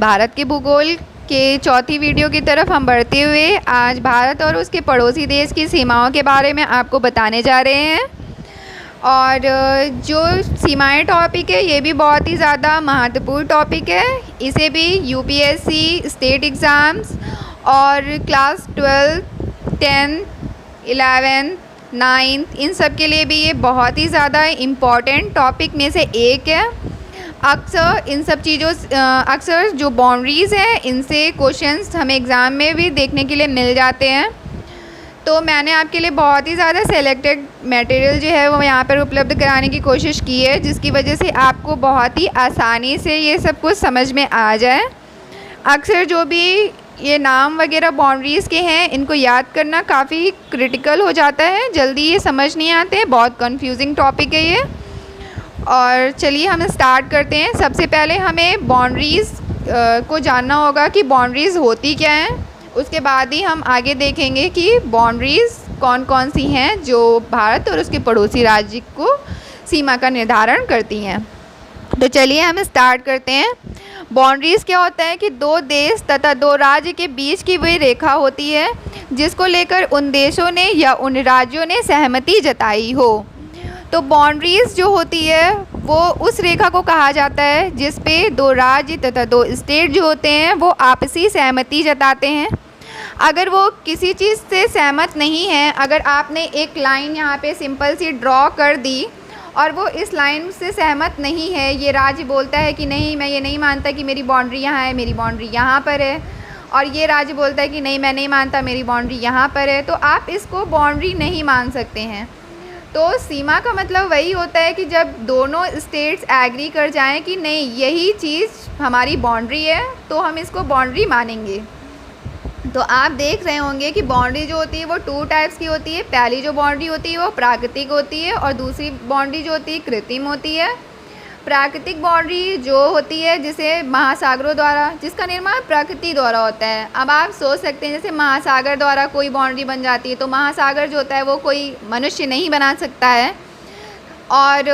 भारत के भूगोल के चौथी वीडियो की तरफ हम बढ़ते हुए आज भारत और उसके पड़ोसी देश की सीमाओं के बारे में आपको बताने जा रहे हैं। और जो सीमाएं टॉपिक है ये भी बहुत ही ज़्यादा महत्वपूर्ण टॉपिक है। इसे भी यूपीएससी, स्टेट एग्ज़ाम्स और क्लास 12, 10, 11, 9 इन सब के लिए भी ये बहुत ही ज़्यादा इम्पॉर्टेंट टॉपिक में से एक है। अक्सर जो बाउंड्रीज़ हैं इनसे क्वेश्चंस हमें एग्ज़ाम में भी देखने के लिए मिल जाते हैं। तो मैंने आपके लिए बहुत ही ज़्यादा सेलेक्टेड मटेरियल जो है वो यहाँ पर उपलब्ध कराने की कोशिश की है, जिसकी वजह से आपको बहुत ही आसानी से ये सब कुछ समझ में आ जाए। अक्सर जो भी ये नाम वगैरह बाउंड्रीज़ के हैं इनको याद करना काफ़ी क्रिटिकल हो जाता है, जल्दी ये समझ नहीं आते, बहुत कंफ्यूजिंग टॉपिक है ये। और चलिए हम स्टार्ट करते हैं। सबसे पहले हमें बाउंड्रीज़ को जानना होगा कि बाउंड्रीज़ होती क्या हैं। उसके बाद ही हम आगे देखेंगे कि बाउंड्रीज़ कौन कौन सी हैं जो भारत और उसके पड़ोसी राज्य को सीमा का निर्धारण करती हैं। तो चलिए हम स्टार्ट करते हैं। बाउंड्रीज़ क्या होता है कि दो देश तथा दो राज्य के बीच की वही रेखा होती है जिसको लेकर उन देशों ने या उन राज्यों ने सहमति जताई हो। तो बाउंड्रीज़ जो होती है वो उस रेखा को कहा जाता है जिस पे दो राज्य तथा दो स्टेट जो होते हैं वो आपसी सहमति जताते हैं। अगर वो किसी चीज़ से सहमत नहीं है, अगर आपने एक लाइन यहाँ पे सिंपल सी ड्रॉ कर दी और वो इस लाइन से सहमत नहीं है, ये राज्य बोलता है कि नहीं मैं ये नहीं मानता कि मेरी बाउंड्री यहाँ है, मेरी बाउंड्री यहाँ पर है, और ये राज्य बोलता है कि नहीं मैं नहीं मानता, मेरी बाउंड्री यहाँ पर है, तो आप इसको बाउंड्री नहीं मान सकते हैं। तो सीमा का मतलब वही होता है कि जब दोनों स्टेट्स एग्री कर जाएं कि नहीं यही चीज़ हमारी बाउंड्री है तो हम इसको बाउंड्री मानेंगे। तो आप देख रहे होंगे कि बाउंड्री जो होती है वो 2 टाइप्स की होती है। पहली जो बाउंड्री होती है वो प्राकृतिक होती है और दूसरी बाउंड्री जो होती है कृत्रिम होती है। प्राकृतिक बाउंड्री जो होती है जिसे महासागरों द्वारा, जिसका निर्माण प्रकृति द्वारा होता है। अब आप सोच सकते हैं जैसे महासागर द्वारा कोई बाउंड्री बन जाती है, तो महासागर जो होता है वो कोई मनुष्य नहीं बना सकता है। और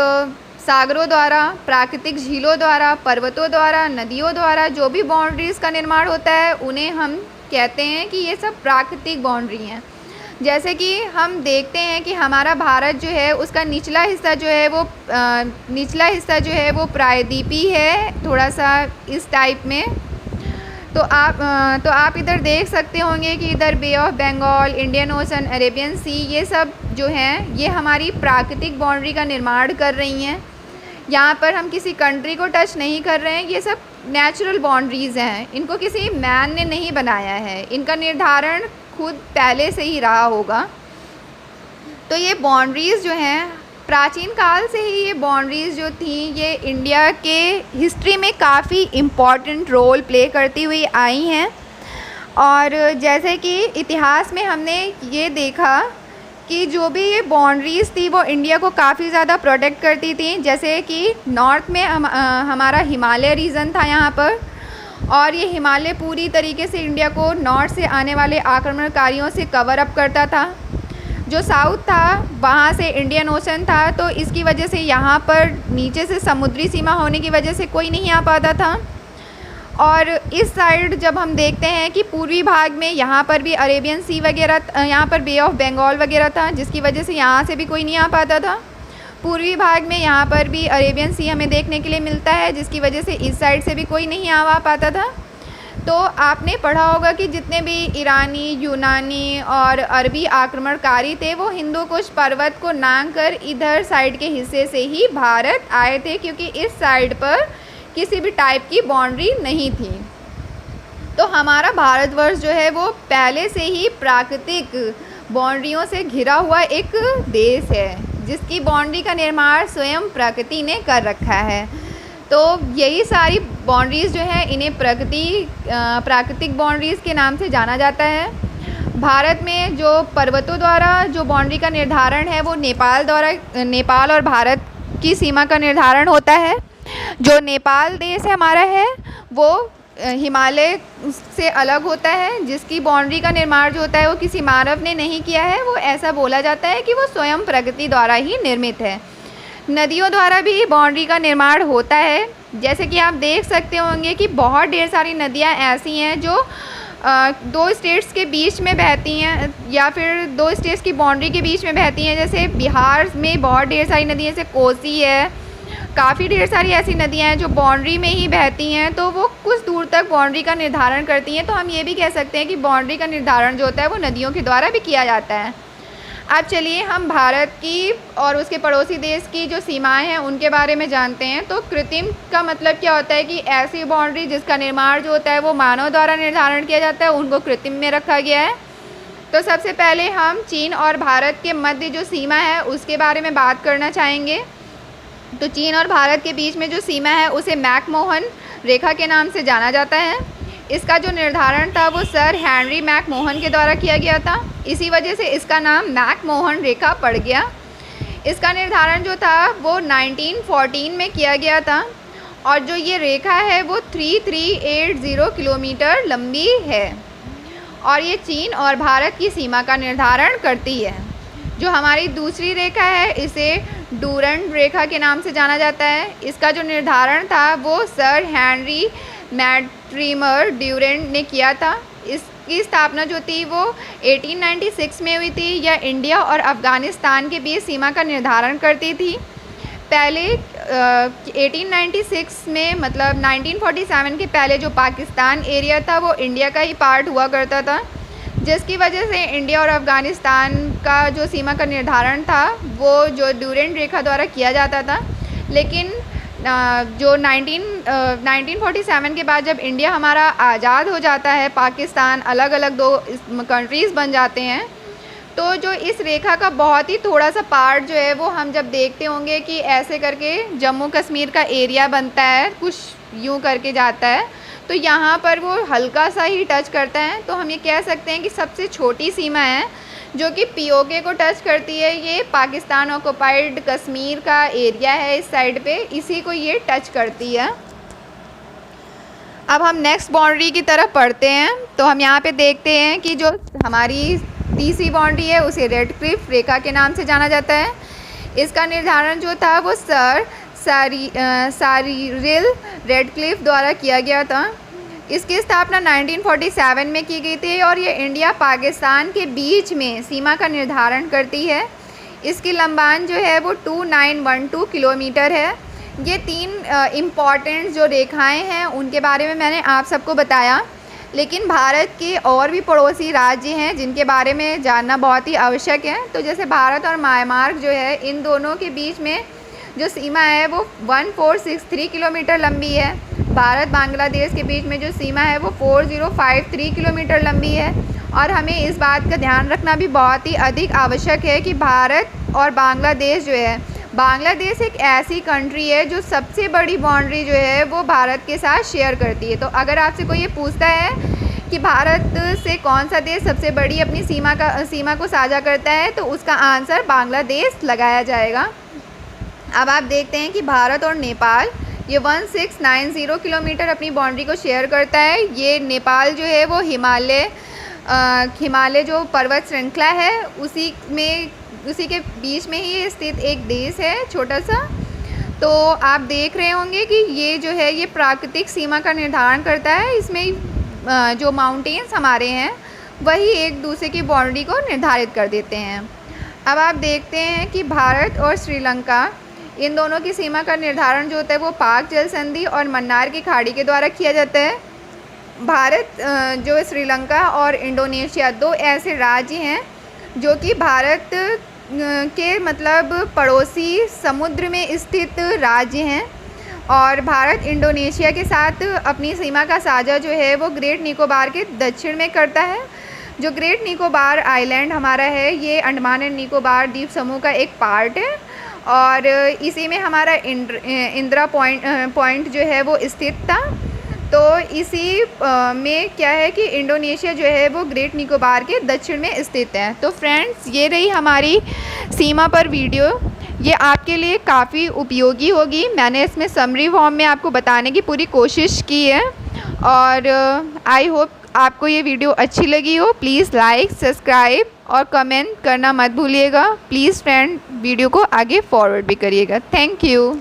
सागरों द्वारा, प्राकृतिक झीलों द्वारा, पर्वतों द्वारा, नदियों द्वारा जो भी बाउंड्रीज़ का निर्माण होता है उन्हें हम कहते हैं कि ये सब प्राकृतिक बाउंड्री हैं। जैसे कि हम देखते हैं कि हमारा भारत जो है उसका निचला हिस्सा जो है वो प्रायद्वीपी है, थोड़ा सा इस टाइप में। तो आप इधर देख सकते होंगे कि इधर bay of Bengal, Indian ocean, Arabian sea, ये सब जो हैं ये हमारी प्राकृतिक बाउंड्री का निर्माण कर रही हैं। यहाँ पर हम किसी कंट्री को टच नहीं कर रहे हैं, ये सब नेचुरल बाउंड्रीज़ हैं, इनको किसी मैन ने नहीं बनाया है, इनका निर्धारण खुद पहले से ही रहा होगा। तो ये बाउंड्रीज़ जो हैं प्राचीन काल से ही, ये बाउंड्रीज़ जो थी ये इंडिया के हिस्ट्री में काफ़ी इम्पॉर्टेंट रोल प्ले करती हुई आई हैं। और जैसे कि इतिहास में हमने ये देखा कि जो भी ये बाउंड्रीज़ थी वो इंडिया को काफ़ी ज़्यादा प्रोटेक्ट करती थी। जैसे कि नॉर्थ में हमारा हिमालय रीजन था यहाँ पर, और ये हिमालय पूरी तरीके से इंडिया को नॉर्थ से आने वाले आक्रमणकारियों से कवर अप करता था। जो साउथ था वहाँ से इंडियन ओशन था, तो इसकी वजह से यहाँ पर नीचे से समुद्री सीमा होने की वजह से कोई नहीं आ पाता था। और इस साइड जब हम देखते हैं कि पूर्वी भाग में यहाँ पर भी अरेबियन सी वगैरह, यहाँ पर बे ऑफ बंगाल वगैरह था, जिसकी वजह से यहाँ से भी कोई नहीं आ पाता था। पूर्वी भाग में यहाँ पर भी अरेबियन सी हमें देखने के लिए मिलता है, जिसकी वजह से इस साइड से भी कोई नहीं आ पाता था। तो आपने पढ़ा होगा कि जितने भी ईरानी, यूनानी और अरबी आक्रमणकारी थे वो हिंदू कुश पर्वत को लांघ कर इधर साइड के हिस्से से ही भारत आए थे, क्योंकि इस साइड पर किसी भी टाइप की बाउंड्री नहीं थी। तो हमारा भारतवर्ष जो है वो पहले से ही प्राकृतिक बाउंड्रियों से घिरा हुआ एक देश है, जिसकी बाउंड्री का निर्माण स्वयं प्रकृति ने कर रखा है। तो यही सारी बाउंड्रीज़ जो है इन्हें प्राकृतिक बाउंड्रीज़ के नाम से जाना जाता है। भारत में जो पर्वतों द्वारा जो बाउंड्री का निर्धारण है वो नेपाल और भारत की सीमा का निर्धारण होता है। जो नेपाल देश है हमारा है वो हिमालय से अलग होता है, जिसकी बाउंड्री का निर्माण जो होता है वो किसी मानव ने नहीं किया है। वो ऐसा बोला जाता है कि वो स्वयं प्रकृति द्वारा ही निर्मित है। नदियों द्वारा भी बाउंड्री का निर्माण होता है, जैसे कि आप देख सकते होंगे कि बहुत ढेर सारी नदियाँ ऐसी हैं जो दो स्टेट्स के बीच में बहती हैं या फिर दो स्टेट्स की बाउंड्री के बीच में बहती हैं। जैसे बिहार में बहुत ढेर सारी नदियाँ, जैसे कोसी है, काफ़ी ढेर सारी ऐसी नदियाँ हैं जो बाउंड्री में ही बहती हैं, तो वो कुछ दूर तक बाउंड्री का निर्धारण करती हैं। तो हम ये भी कह सकते हैं कि बाउंड्री का निर्धारण जो होता है वो नदियों के द्वारा भी किया जाता है। अब चलिए हम भारत की और उसके पड़ोसी देश की जो सीमाएं हैं उनके बारे में जानते हैं। तो कृत्रिम का मतलब क्या होता है कि ऐसी बाउंड्री जिसका निर्माण जो होता है वो मानव द्वारा निर्धारण किया जाता है, उनको कृत्रिम में रखा गया है। तो सबसे पहले हम चीन और भारत के मध्य जो सीमा है उसके बारे में बात करना चाहेंगे। तो चीन और भारत के बीच में जो सीमा है उसे मैकमोहन रेखा के नाम से जाना जाता है। इसका जो निर्धारण था वो सर हेनरी मैकमोहन के द्वारा किया गया था, इसी वजह से इसका नाम मैकमोहन रेखा पड़ गया। इसका निर्धारण जो था वो 1914 में किया गया था और जो ये रेखा है वो 3380 किलोमीटर लंबी है और ये चीन और भारत की सीमा का निर्धारण करती है। जो हमारी दूसरी रेखा है इसे डूरंड रेखा के नाम से जाना जाता है। इसका जो निर्धारण था वो सर हेनरी मैट्रिमर ड्यूरेंट ने किया था। इसकी स्थापना जो थी वो 1896 में हुई थी। यह इंडिया और अफ़गानिस्तान के बीच सीमा का निर्धारण करती थी। पहले 1896 में मतलब 1947 के पहले जो पाकिस्तान एरिया था वो इंडिया का ही पार्ट हुआ करता था, जिसकी वजह से इंडिया और अफ़गानिस्तान का जो सीमा का निर्धारण था वो जो ड्यूरेंट रेखा द्वारा किया जाता था। लेकिन जो 1947 के बाद जब इंडिया हमारा आज़ाद हो जाता है, पाकिस्तान अलग अलग दो कंट्रीज़ बन जाते हैं, तो जो इस रेखा का बहुत ही थोड़ा सा पार्ट जो है वो हम जब देखते होंगे कि ऐसे करके जम्मू कश्मीर का एरिया बनता है, कुछ यूँ करके जाता है, तो यहाँ पर वो हल्का सा ही टच करता है। तो हम ये कह सकते हैं कि सबसे छोटी सीमा है जो कि पीओके को टच करती है, ये पाकिस्तान ऑक्युपाइड कश्मीर का एरिया है इस साइड पे, इसी को ये टच करती है। अब हम नेक्स्ट बाउंड्री की तरफ पढ़ते हैं। तो हम यहाँ पे देखते हैं कि जो हमारी तीसरी बाउंड्री है उसे रेड क्लिफ रेखा के नाम से जाना जाता है। इसका निर्धारण जो था वो सर सारिल रेडक्लिफ द्वारा किया गया था। इसकी स्थापना 1947 में की गई थी और ये इंडिया पाकिस्तान के बीच में सीमा का निर्धारण करती है। इसकी लंबाई जो है वो 2912 किलोमीटर है। ये तीन इम्पॉर्टेंट जो रेखाएं हैं उनके बारे में मैंने आप सबको बताया, लेकिन भारत के और भी पड़ोसी राज्य हैं जिनके बारे में जानना बहुत ही आवश्यक है। तो जैसे भारत और म्यांमार जो है, इन दोनों के बीच में जो सीमा है वो 1463 किलोमीटर लंबी है। भारत बांग्लादेश के बीच में जो सीमा है वो 4053 किलोमीटर लंबी है। और हमें इस बात का ध्यान रखना भी बहुत ही अधिक आवश्यक है कि भारत और बांग्लादेश जो है, बांग्लादेश एक ऐसी कंट्री है जो सबसे बड़ी बाउंड्री जो है वो भारत के साथ शेयर करती है। तो अगर आपसे कोई ये पूछता है कि भारत से कौन सा देश सबसे बड़ी अपनी सीमा को साझा करता है, तो उसका आंसर बांग्लादेश लगाया जाएगा। अब आप देखते हैं कि भारत और नेपाल ये 1690 किलोमीटर अपनी बाउंड्री को शेयर करता है। ये नेपाल जो है वो हिमालय जो पर्वत श्रृंखला है उसी के बीच में ही स्थित एक देश है छोटा सा। तो आप देख रहे होंगे कि ये जो है ये प्राकृतिक सीमा का निर्धारण करता है। इसमें जो माउंटेन्स हमारे हैं वही एक दूसरे की बाउंड्री को निर्धारित कर देते हैं। अब आप देखते हैं कि भारत और श्रीलंका, इन दोनों की सीमा का निर्धारण जो होता है वो पाक जल संधि और मन्नार की खाड़ी के द्वारा किया जाता है। भारत जो श्रीलंका और इंडोनेशिया दो ऐसे राज्य हैं जो कि भारत के मतलब पड़ोसी समुद्र में स्थित राज्य हैं और भारत इंडोनेशिया के साथ अपनी सीमा का साझा जो है वो ग्रेट निकोबार के दक्षिण में करता है। जो ग्रेट निकोबार आइलैंड हमारा है ये अंडमान एंड निकोबार द्वीप समूह का एक पार्ट है और इसी में हमारा इंदिरा पॉइंट जो है वो स्थित था। तो इसी में क्या है कि इंडोनेशिया जो है वो ग्रेट निकोबार के दक्षिण में स्थित है। तो फ्रेंड्स, ये रही हमारी सीमा पर वीडियो। ये आपके लिए काफ़ी उपयोगी होगी। मैंने इसमें समरी फॉर्म में आपको बताने की पूरी कोशिश की है और आई होप आपको ये वीडियो अच्छी लगी हो। प्लीज़ लाइक, सब्सक्राइब और कमेंट करना मत भूलिएगा। प्लीज़ फ्रेंड, वीडियो को आगे फॉरवर्ड भी करिएगा। Thank you.